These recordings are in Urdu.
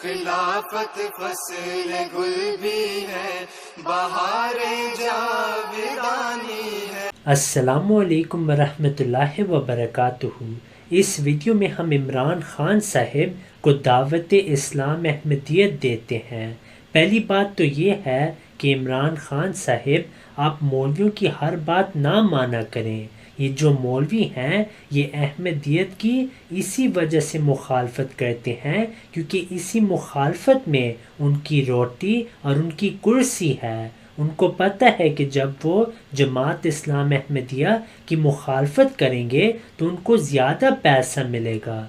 خلافت فصل گل بھی ہے، بہار جاودانی ہے۔ السلام علیکم ورحمۃ اللہ وبرکاتہ۔ اس ویڈیو میں ہم عمران خان صاحب کو دعوت اسلام احمدیت دیتے ہیں۔ پہلی بات تو یہ ہے کہ عمران خان صاحب آپ مولویوں کی ہر بات نہ مانا کریں۔ یہ جو مولوی ہیں یہ احمدیت کی اسی وجہ سے مخالفت کرتے ہیں کیونکہ اسی مخالفت میں ان کی روٹی اور ان کی کرسی ہے۔ ان کو پتہ ہے کہ جب وہ جماعت اسلام احمدیہ کی مخالفت کریں گے تو ان کو زیادہ پیسہ ملے گا۔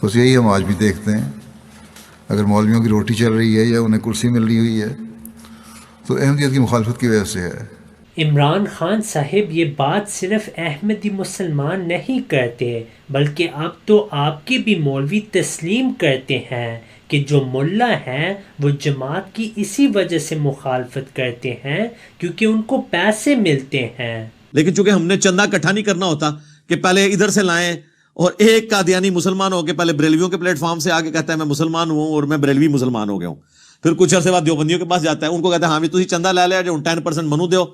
بس یہی ہم آج بھی دیکھتے ہیں، اگر مولویوں کی روٹی چل رہی ہے یا انہیں کرسی مل رہی ہوئی ہے تو احمدیت کی مخالفت کی وجہ سے ہے۔ عمران خان صاحب یہ بات صرف احمدی مسلمان نہیں کرتے بلکہ اب تو آپ کے بھی مولوی تسلیم کرتے ہیں کہ جو ملا ہیں وہ جماعت کی اسی وجہ سے مخالفت کرتے ہیں کیونکہ ان کو پیسے ملتے ہیں۔ لیکن چونکہ ہم نے چندہ اکٹھا نہیں کرنا ہوتا کہ پہلے ادھر سے لائیں، اور ایک قادیانی مسلمان ہو کے پہلے بریلویوں کے پلیٹ فارم سے آگے کہتا ہے میں مسلمان ہوں اور میں بریلوی مسلمان ہو گیا ہوں، پھر کچھ عرصے بعد دیوبندیوں کے پاس جاتا ہے، ان کو کہتا ہے ہاں بھی تسی چندہ لے لیا جو 10% منو دیو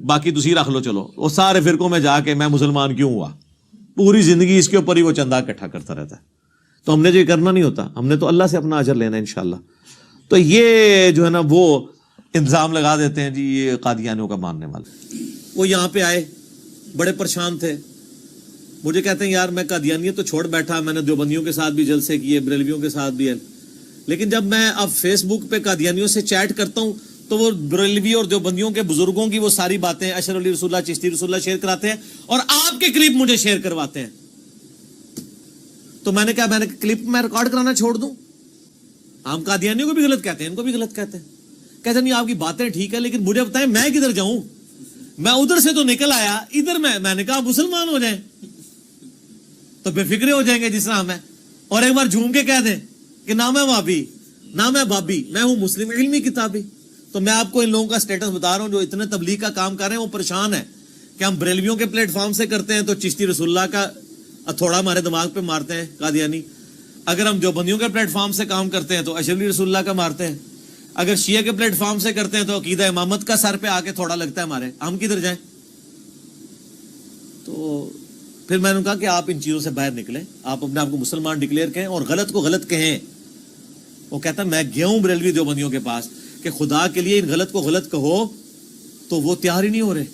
باقی تسی رکھ لو، چلو وہ سارے فرقوں میں جا کے میں مسلمان کیوں ہوا، پوری زندگی اس کے اوپر ہی وہ چندہ اکٹھا کرتا رہتا ہے۔ تو ہم نے جو یہ کرنا نہیں ہوتا، ہم نے تو اللہ سے اپنا اجر لینا ہے انشاءاللہ۔ تو یہ جو ہے نا وہ الزام لگا دیتے ہیں جی یہ قادیانیوں کا ماننے والے۔ وہ یہاں پہ آئے بڑے پریشان تھے، مجھے کہتے ہیں یار میں قادیانیت تو چھوڑ بیٹھا، میں نے دیوبندیوں کے ساتھ بھی جلسے کیے، بریلویوں کے ساتھ بھی ہے، لیکن جب میں اب فیس بک پہ قادیانیوں سے چیٹ کرتا ہوں تو وہ بریلوی اور دیوبندیوں کے بزرگوں کی وہ ساری باتیں اشرف علی رسول اللہ، چشتی رسول اللہ شیئر کراتے ہیں اور آپ کے کلپ مجھے شیئر کرواتے ہیں۔ تو میں نے کہا میں نے کلپ میں ریکارڈ کرانا چھوڑ دوں؟ ہم قادیانیوں کو بھی غلط کہتے ہیں، ان کو بھی غلط کہتے ہیں۔ کہتے نہیں آپ کی باتیں ٹھیک ہے لیکن مجھے بتائیں میں کدھر جاؤں، میں ادھر سے تو نکل آیا، ادھر میں نے کہا مسلمان ہو جائیں تو بے فکرے ہو جائیں گے جس طرح ہم ہیں، اور ایک بار جھوم کے کہہ دیں کہ نہ میں وابی نہ میں بابی، میں ہوں مسلم علمی کتابی۔ تو میں آپ کو ان لوگوں کا سٹیٹس بتا رہا ہوں جو اتنے تبلیغ کا کام کر رہے ہیں، وہ پریشان ہے کہ ہم بریلویوں کے پلیٹ فارم سے کرتے ہیں تو چشتی رسول اللہ کا تھوڑا ہمارے دماغ پہ مارتے ہیں قادیانی، اگر ہم دیوبندیوں کے پلیٹ فارم سے کام کرتے ہیں تو اشرف علی رسول اللہ کا مارتے ہیں، اگر شیعہ کے پلیٹ فارم سے کرتے ہیں تو عقیدہ امامت کا سر پہ آ کے تھوڑا لگتا ہے ہمارے، ہم کدھر جائیں؟ تو پھر میں نے کہا کہ آپ ان چیزوں سے باہر نکلیں، آپ اپنے آپ کو مسلمان ڈکلیئر کہیں اور غلط کو غلط کہیں۔ وہ کہتا ہے میں گیا ہوں بریلوی دیوبندیوں کے پاس کہ خدا کے لیے ان غلط کو غلط کہو، تو وہ تیار ہی نہیں ہو رہے۔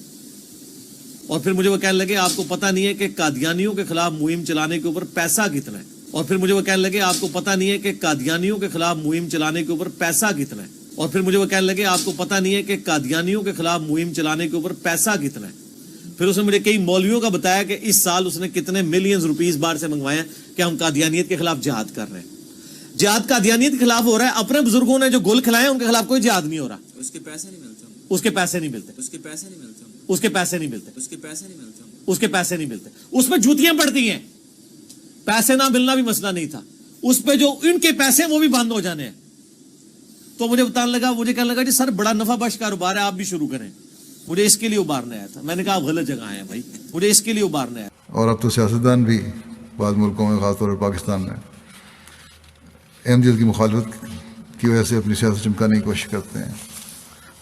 اور پھر مجھے وہ کہنے لگے آپ کو پتہ نہیں ہے کہ قادیانیوں کے خلاف مہم چلانے کے اوپر پیسہ کتنا ہے، اور پھر مجھے وہ کہنے لگے آپ کو پتہ نہیں ہے کہ قادیانیوں کے خلاف مہم چلانے کے اوپر پیسہ کتنا ہے، اور پھر مجھے وہ کہنے لگے آپ کو پتہ نہیں ہے کہ قادیانیوں کے خلاف مہم چلانے کے اوپر پیسہ کتنا ہے۔ پھر اس نے مجھے کئی مولویوں کا بتایا کہ اس سال اس نے کتنے ملینز روپیز باہر سے منگوائے ہیں کہ ہم قادیانیت کے خلاف جہاد کر رہے ہیں۔ جہاد قادیانیت کے خلاف ہو رہا ہے، اپنے بزرگوں نے جو گل کھلائے ہیں ان کے خلاف کوئی جہاد نہیں ہو رہا۔ اس کے پیسے نہیں ملتے، اس کے پیسے نہیں ملتے، اس کے پیسے نہیں ملتے، اس کے پیسے نہیں ملتے، اس کے پیسے نہیں ملتے، اس کے پیسے نہیں ملتے، اس پہ جوتیاں پڑتی ہیں۔ پیسے نہ ملنا بھی مسئلہ نہیں تھا، اس پہ جو ان کے پیسے وہ بھی بند ہو جانے ہیں۔ تو مجھے بتانے لگا، مجھے کہنے لگا جی سر بڑا نفع بخش کاروبار ہے، آپ بھی شروع کریں۔ مجھے اس کے لیے ابھارنے آیا تھا۔ میں نے کہا آپ غلط جگہ آئے ہیں بھائی، مجھے اس کے لیے ابھارنے آیا۔ اور اب تو سیاستدان بھی بعض ملکوں میں، خاص طور پر پاکستان میں، احمدیت کی مخالفت کی وجہ سے اپنی سیاست چمکانے کی کوشش کرتے ہیں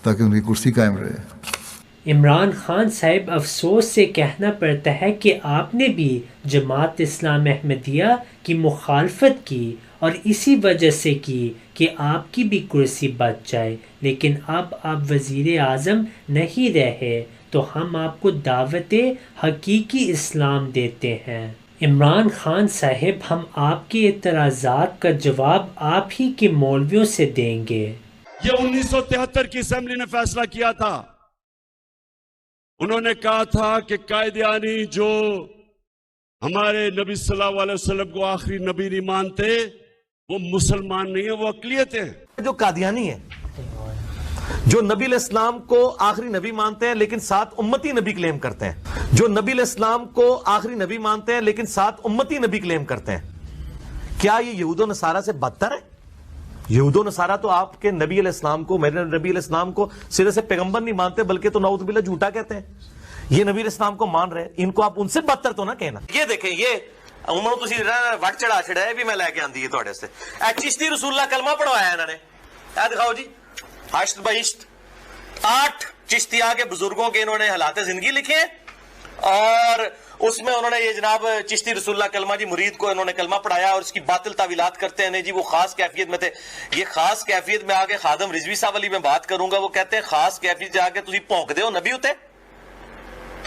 تاکہ ان کی کرسی قائم رہے۔ عمران خان صاحب افسوس سے کہنا پڑتا ہے کہ آپ نے بھی جماعت اسلام احمدیہ کی مخالفت کی اور اسی وجہ سے کی کہ آپ کی بھی کرسی بچ جائے، لیکن اب آپ وزیر اعظم نہیں رہے تو ہم آپ کو دعوت حقیقی اسلام دیتے ہیں۔ عمران خان صاحب ہم آپ کے اعتراضات کا جواب آپ ہی کے مولویوں سے دیں گے۔ یہ 1973 کی اسمبلی نے فیصلہ کیا تھا، انہوں نے کہا تھا کہ قادیانی جو ہمارے نبی صلی اللہ علیہ وسلم کو آخری نبی نہیں مانتے وہ مسلمان نہیں ہیں، وہ اقلیت ہیں۔ جو قادیانی ہیں، جو نبی علیہ السلام کو آخری نبی مانتے ہیں لیکن ساتھ امتی نبی کلیم کرتے ہیں، جو نبی علیہ السلام کو آخری نبی مانتے ہیں لیکن ساتھ امتی نبی کلیم کرتے ہیں، کیا یہ یہود و نصارہ سے بدتر ہے؟ یہود و نصارہ تو آپ کے نبی علیہ السلام کو، میرے نبی علیہ السلام کو سرے سے پیغمبر نہیں مانتے بلکہ تو نعوذ باللہ جھوٹا کہتے ہیں۔ یہ نبی علیہ السلام کو مان رہے ہیں، ان کو آپ ان سے بدتر تو نہ کہنا۔ یہ دیکھیں، یہ عمر تسی وٹ چڑھا چھڑا ہے بھی میں لے کے آندی ہے تھوڑے سے. اے چشتی رسول اللہ کلمہ پڑھوایا انہوں نے. اے دکھاؤ جی, ہشت بہشت 8 چشتیہ کے بزرگوں کے انہوں نے حالات زندگی لکھے ہیں, اور اس میں انہوں نے یہ جناب چشتی رسول اللہ کلمہ جی مرید کو انہوں نے کلمہ پڑھایا, اور اس کی باطل تعویلات کرتے ہیں. نہیں جی وہ خاص کیفیت میں تھے. یہ خاص کیفیت میں آگے خادم رضوی صاحب علی میں بات کروں گا, وہ کہتے ہیں خاص کیفیت جا کے تسی پونک دے ہو نبی ہوتے.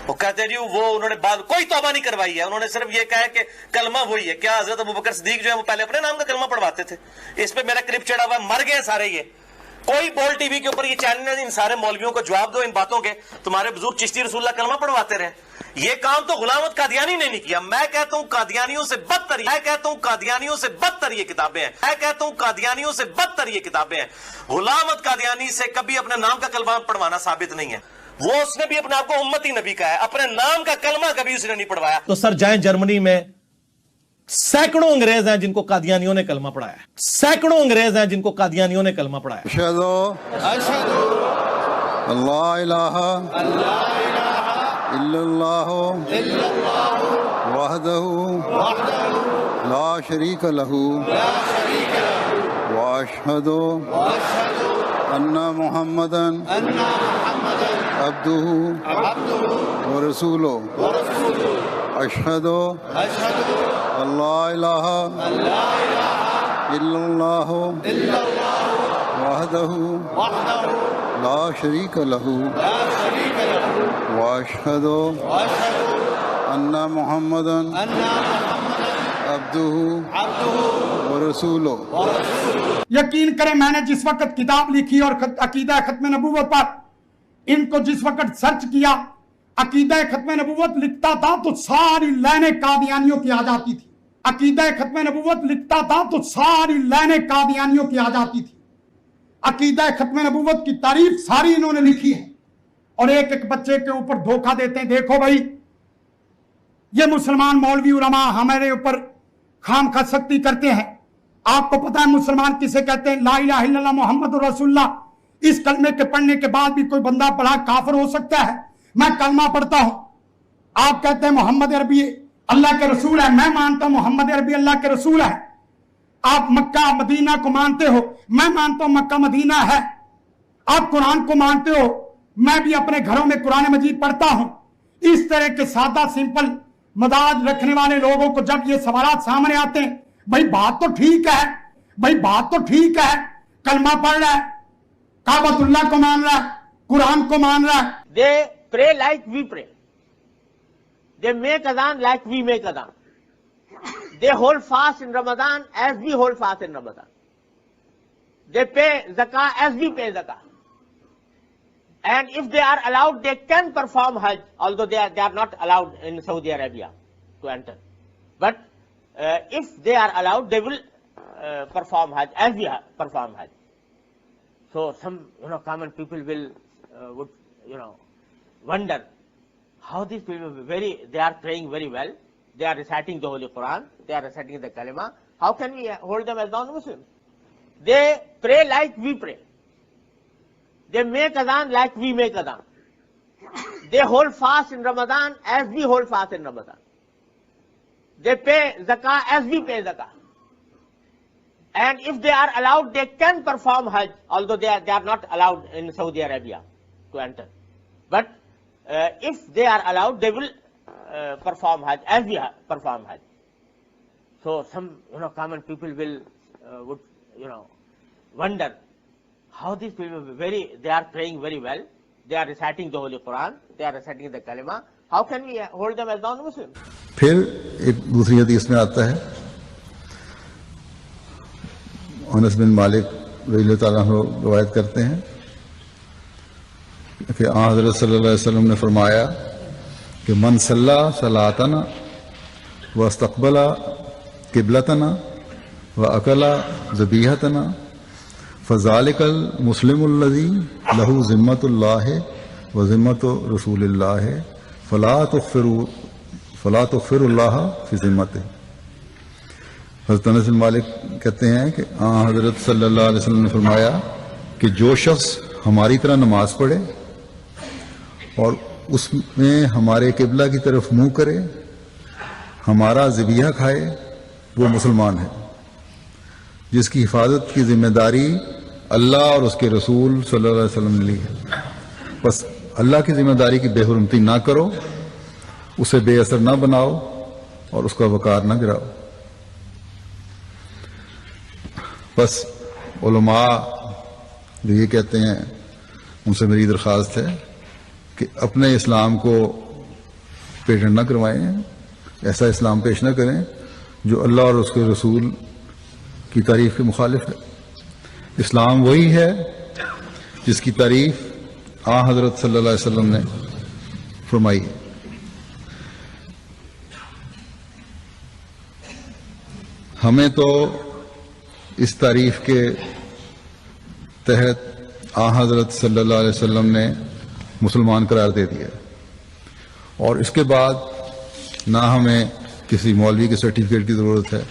وہ کہتے ہیں جی وہ انہوں نے بعد کوئی توبہ نہیں کروائی ہے, انہوں نے صرف یہ کہا کہ کلمہ وہی ہے. کیا حضرت ابوبکر صدیق جو ہے وہ پہلے اپنے نام کا کلمہ پڑھواتے تھے؟ اس پہ میرا کلپ چڑھا ہوا ہے, مر گئے سارے. یہ کوئی بول ٹی وی کے اوپر یہ چینل ہے, ان سارے مولویوں کو جواب دو ان باتوں کے, تمہارے بزرگ چشتی رسول اللہ کلمہ پڑھواتے رہے. یہ کام تو غلام احمد قادیانی نے نہیں کیا. میں کہتا ہوں قادیانیوں سے بدتر, یہ کتابیں ہیں. قادیانیوں سے بدتر یہ کتابیں ہیں. غلام احمد قادیانی سے کبھی اپنے نام کا کلمہ پڑھوانا ثابت نہیں ہے. وہ اس نے بھی اپنے آپ کو امتی نبی کا ہے, اپنے نام کا کلمہ کبھی اس نے نہیں پڑھوایا. تو سر جائیں جرمنی میں سینکڑوں انگریز ہیں جن کو قادیانیوں نے کلمہ پڑھایا. سینکڑوں انگریز ہیں جن کو قادیانیوں نے کلمہ پڑھایا. اشہد اللہ الہ الا اللہ وحدہ لا شریک لہ واشہد ان محمدا عبدہ ورسولہ. اشہد اللہ الہ الا اللہ وحدہ لا شریک لہ واشہد ان محمدا عبدہ ورسولہ. یقین کریں میں نے جس وقت کتاب لکھی اور عقیدہ ختم نبوت پر ان کو جس وقت سرچ کیا, عقیدہ ختم نبوت لکھتا تھا تو ساری لائنیں قادیانیوں کی آ جاتی تھی. عقیدہ ختم نبوت لکھتا تھا تو ساری لائنیں قادیانیوں کی آ جاتی تھی. عقیدہ ختم نبوت کی تعریف ساری انہوں نے لکھی ہے, اور ایک ایک بچے کے اوپر دھوکہ دیتے ہیں. دیکھو بھائی, یہ مسلمان مولوی علماء ہمارے اوپر خام خواہ سختی کرتے ہیں. آپ کو پتا ہے مسلمان کسے کہتے ہیں؟ لا الہ الا اللہ محمد رسول اللہ. اس کلمے کے پڑھنے کے بعد بھی کوئی بندہ پڑھا کافر ہو سکتا ہے؟ میں کلمہ پڑھتا ہوں, آپ کہتے ہیں محمد عربی اللہ کے رسول ہے, میں مانتا ہوں محمد عربی اللہ کے رسول ہے. آپ مکہ مدینہ کو مانتے ہو, میں مانتا ہوں مکہ مدینہ ہے. آپ قرآن کو مانتے ہو, میں بھی اپنے گھروں میں قرآن مجید پڑھتا ہوں. اس طرح کے سادہ سمپل مزاج رکھنے والے لوگوں کو جب یہ سوالات سامنے آتے ہیں, بھائی بات تو ٹھیک ہے, کلمہ پڑھ رہا ہے, کعبۃ اللہ کو مان رہا ہے, قرآن کو مان رہا ہے. They pray like we pray. They make adhan like we make adhan. They hold fast in Ramadan as we hold fast in Ramadan. They pay zakah as we pay zakah. And if they are allowed, they can perform Hajj, although they are not allowed in Saudi Arabia to enter. But if they are allowed, they will perform Hajj as we perform Hajj. So some common people will would wonder how these people they are praying very well, they are reciting the Holy Quran, they are reciting the Kalima. How can we hold them as non-Muslims? They pray like we pray. They make adhan like we make adhan. They hold fast in Ramadan as we hold fast in Ramadan. They pay zakah as we pay zakah. And if they are allowed, they can perform Hajj, although they are not allowed in Saudi Arabia to enter. But if they are allowed, they will perform Hajj as we perform Hajj. So some common people will would wonder how these people they are praying very well, they are reciting the Holy Quran, they are reciting the Kalima. How can we hold them as non-Muslims? پھر ایک دوسری حدیث میں آتا ہے, انس بن مالک رضی اللہ تعالیٰ عنہ روایت کرتے ہیں کہ حضرت صلی اللہ علیہ وسلم نے فرمایا کہ من صلی صلاتنا واستقبل قبلتنا واکل ذبیحتنا فذلک المسلم الذی لہ ذمۃ اللہ وذمۃ رسول اللہ فلا تغفر اللہ فی ذمتہ. حضرت انس بن مالک کہتے ہیں کہ حضرت صلی اللہ علیہ وسلم نے فرمایا کہ جو شخص ہماری طرح نماز پڑھے اور اس میں ہمارے قبلہ کی طرف منہ کرے, ہمارا ذبیحہ کھائے وہ مسلمان ہے، جس کی حفاظت کی ذمہ داری اللہ اور اس کے رسول صلی اللہ علیہ وسلم نے لی ہے۔ بس اللہ کی ذمہ داری کی بے حرمتی نہ کرو، اسے بے اثر نہ بناؤ اور اس کا وقار نہ گراؤ۔ بس علماء جو یہ کہتے ہیں ان سے میری درخواست ہے کہ اپنے اسلام کو پیٹنٹ نہ کروائیں، ایسا اسلام پیش نہ کریں جو اللہ اور اس کے رسول کی تعریف کے مخالف ہے۔ اسلام وہی ہے جس کی تعریف حضرت صلی اللہ علیہ وسلم نے فرمائی ہے۔ ہمیں تو اس تعریف کے تحت حضرت صلی اللہ علیہ وسلم نے مسلمان قرار دے دیا، اور اس کے بعد نہ ہمیں کسی مولوی کے سرٹیفکیٹ کی ضرورت ہے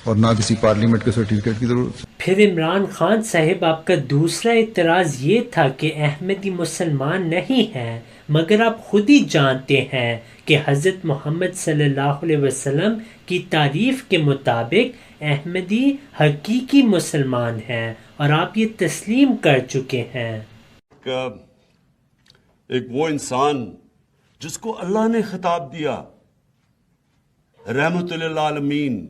اور نہ کسی پارلیمنٹ کے سرٹیفکیٹ کی ضرورت ہے۔ پھر عمران خان صاحب آپ کا دوسرا اعتراض یہ تھا کہ احمدی مسلمان نہیں ہیں، مگر آپ خود ہی جانتے ہیں کہ حضرت محمد صلی اللہ علیہ وسلم کی تعریف کے مطابق احمدی حقیقی مسلمان ہیں اور آپ یہ تسلیم کر چکے ہیں۔ ایک وہ انسان جس کو اللہ نے خطاب دیا رحمت للعالمین،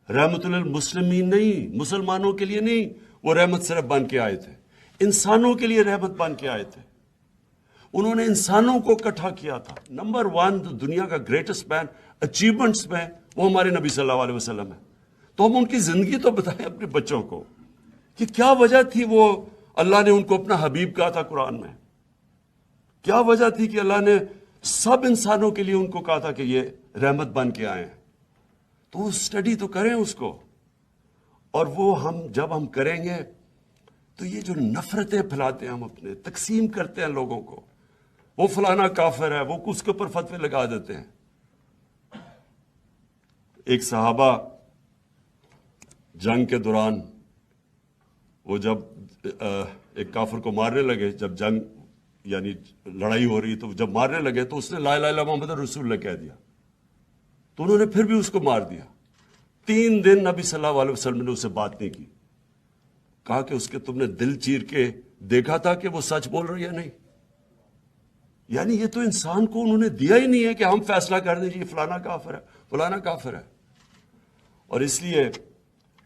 رحمت للمسلمین نہیں، مسلمانوں کے لیے نہیں، وہ رحمت صرف بن کے آئے تھے، انسانوں کے لیے رحمت بن کے آئے تھے۔ انہوں نے انسانوں کو اکٹھا کیا تھا۔ نمبر 1 دنیا کا گریٹسٹ مین اچیومنٹس میں وہ ہمارے نبی صلی اللہ علیہ وسلم ہے۔ تو ہم ان کی زندگی تو بتائیں اپنے بچوں کو کہ کیا وجہ تھی وہ اللہ نے ان کو اپنا حبیب کہا تھا قرآن میں، کیا وجہ تھی کہ اللہ نے سب انسانوں کے لیے ان کو کہا تھا کہ یہ رحمت بن کے آئے ہیں۔ تو اسٹڈی تو کریں اس کو، اور وہ جب ہم کریں گے تو یہ جو نفرتیں پھیلاتے ہیں ہم اپنے، تقسیم کرتے ہیں لوگوں کو، وہ فلانا کافر ہے، وہ اس کے اوپر فتوے لگا دیتے ہیں۔ ایک صحابہ جنگ کے دوران وہ جب ایک کافر کو مارنے لگے، جب جنگ یعنی لڑائی ہو رہی تو جب مارنے لگے تو اس نے لا الہ الا اللہ محمد رسول اللہ کہہ دیا، تو انہوں نے پھر بھی اس کو مار دیا۔ 3 دن نبی صلی اللہ علیہ وسلم نے اس سے بات نہیں کی، کہا کہ اس کے تم نے دل چیر کے دیکھا تھا کہ وہ سچ بول رہی ہے نہیں؟ یعنی یہ تو انسان کو انہوں نے دیا ہی نہیں ہے کہ ہم فیصلہ کر دیں جی فلانا کافر ہے، فلانا کافر ہے۔ اور اس لیے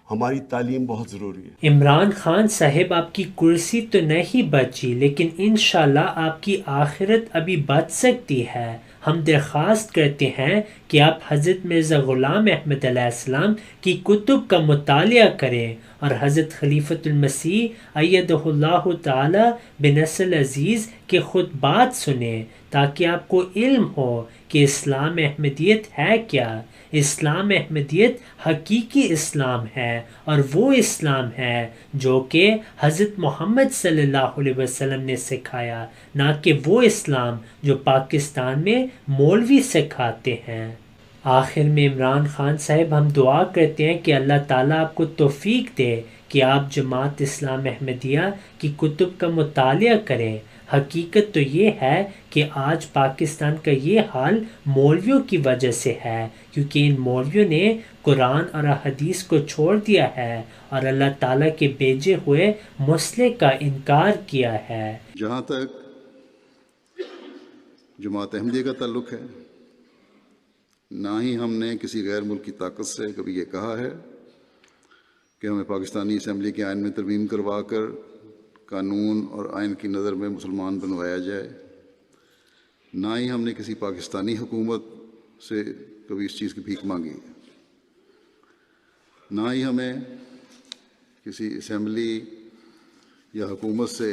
ہماری تعلیم بہت ضروری ہے۔ عمران خان صاحب آپ کی کرسی تو نہیں بچی، لیکن انشاءاللہ آپ کی آخرت ابھی بچ سکتی ہے۔ ہم درخواست کرتے ہیں کہ آپ حضرت مرزا غلام احمد علیہ السلام کی کتب کا مطالعہ کریں اور حضرت خلیفۃ المسیح ایدہ اللہ تعالی بنصر عزیز کے خطبات سنیں، تاکہ آپ کو علم ہو کہ اسلام احمدیت ہے کیا۔ اسلام احمدیت حقیقی اسلام ہے، اور وہ اسلام ہے جو کہ حضرت محمد صلی اللہ علیہ وسلم نے سکھایا، نہ کہ وہ اسلام جو پاکستان میں مولوی سکھاتے ہیں۔ آخر میں عمران خان صاحب ہم دعا کرتے ہیں کہ اللہ تعالیٰ آپ کو توفیق دے کہ آپ جماعت اسلام احمدیہ کی کتب کا مطالعہ کریں۔ حقیقت تو یہ ہے کہ آج پاکستان کا یہ حال مولویوں کی وجہ سے ہے، کیونکہ ان مولویوں نے قرآن اور حدیث کو چھوڑ دیا ہے اور اللہ تعالیٰ کے بھیجے ہوئے مسلح کا انکار کیا ہے۔ جہاں تک جماعت احمدیہ کا تعلق ہے، نہ ہی ہم نے کسی غیر ملکی طاقت سے کبھی یہ کہا ہے کہ ہمیں پاکستانی اسمبلی کے آئین میں ترمیم کروا کر قانون اور آئین کی نظر میں مسلمان بنوایا جائے، نہ ہی ہم نے کسی پاکستانی حکومت سے کبھی اس چیز کی بھیک مانگی، نہ ہی ہمیں کسی اسمبلی یا حکومت سے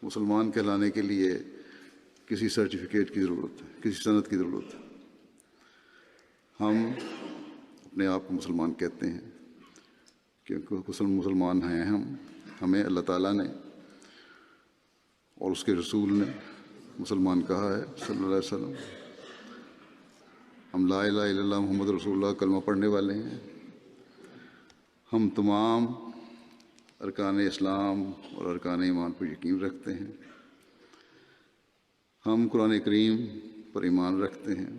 مسلمان کہلانے کے لیے کسی سرٹیفکیٹ کی ضرورت ہے، کسی سند کی ضرورت ہے۔ ہم اپنے آپ کو مسلمان کہتے ہیں کیونکہ مسلمان ہیں ہمیں اللہ تعالیٰ نے اور اس کے رسول نے مسلمان کہا ہے صلی اللہ علیہ وسلم۔ ہم لا الہ الا اللہ محمد رسول اللہ کلمہ پڑھنے والے ہیں۔ ہم تمام ارکان اسلام اور ارکان ایمان پر یقین رکھتے ہیں۔ ہم قرآن کریم پر ایمان رکھتے ہیں۔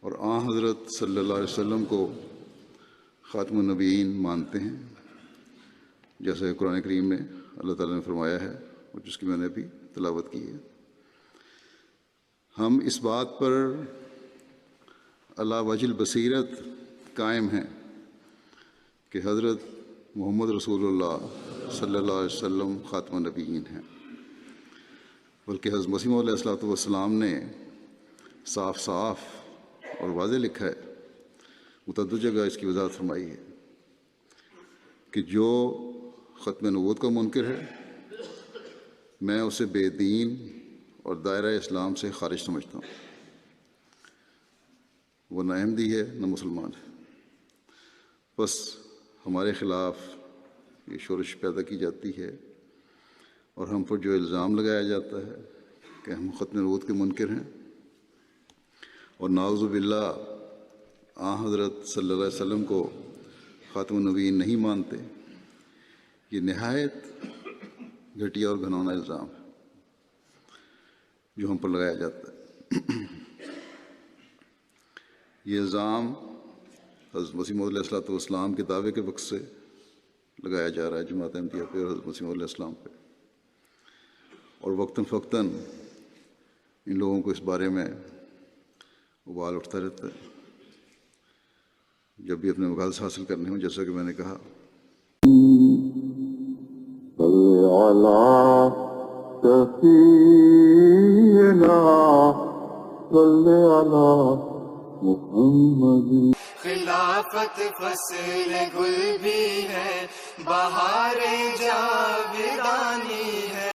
اور آن حضرت صلی اللہ علیہ وسلم کو خاتم النبیین مانتے ہیں، جیسے قرآن کریم میں اللہ تعالیٰ نے فرمایا ہے اور جس کی میں نے بھی تلاوت کی ہے۔ ہم اس بات پر علی وجہ البصیرت قائم ہیں کہ حضرت محمد رسول اللہ صلی اللہ علیہ وسلم خاتم النبیین ہیں، بلکہ حضرت مسیح موعود علیہ السلام نے صاف صاف اور واضح لکھا ہے، متعدد جگہ اس کی وضاحت فرمائی ہے کہ جو ختم نبوت کا منکر ہے میں اسے بے دین اور دائرہ اسلام سے خارج سمجھتا ہوں۔ وہ نہ احمدی ہے نہ مسلمان ہے۔ بس ہمارے خلاف یہ شورش پیدا کی جاتی ہے اور ہم پر جو الزام لگایا جاتا ہے کہ ہم ختم نبوت کے منکر ہیں اور نعوذ باللہ آن حضرت صلی اللہ علیہ وسلم کو خاتم النبیین نہیں مانتے، یہ نہایت گھٹیا اور گھنونا الزام ہے جو ہم پر لگایا جاتا ہے۔ یہ الزام حضرت مسیح موعود علیہ السلام کے دعوے کے وقت سے لگایا جا رہا ہے جماعت احمدیہ پہ اور حضرت مسیح موعود علیہ السلام پہ، اور وقتاً فوقتاً ان لوگوں کو اس بارے میں ابال اٹھتا رہتا ہے جب بھی اپنے مقاصد حاصل کرنے ہوں، جیسا کہ میں نے کہا۔ خلافت فصل گل بھی ہے، بہار جاویدانی ہے۔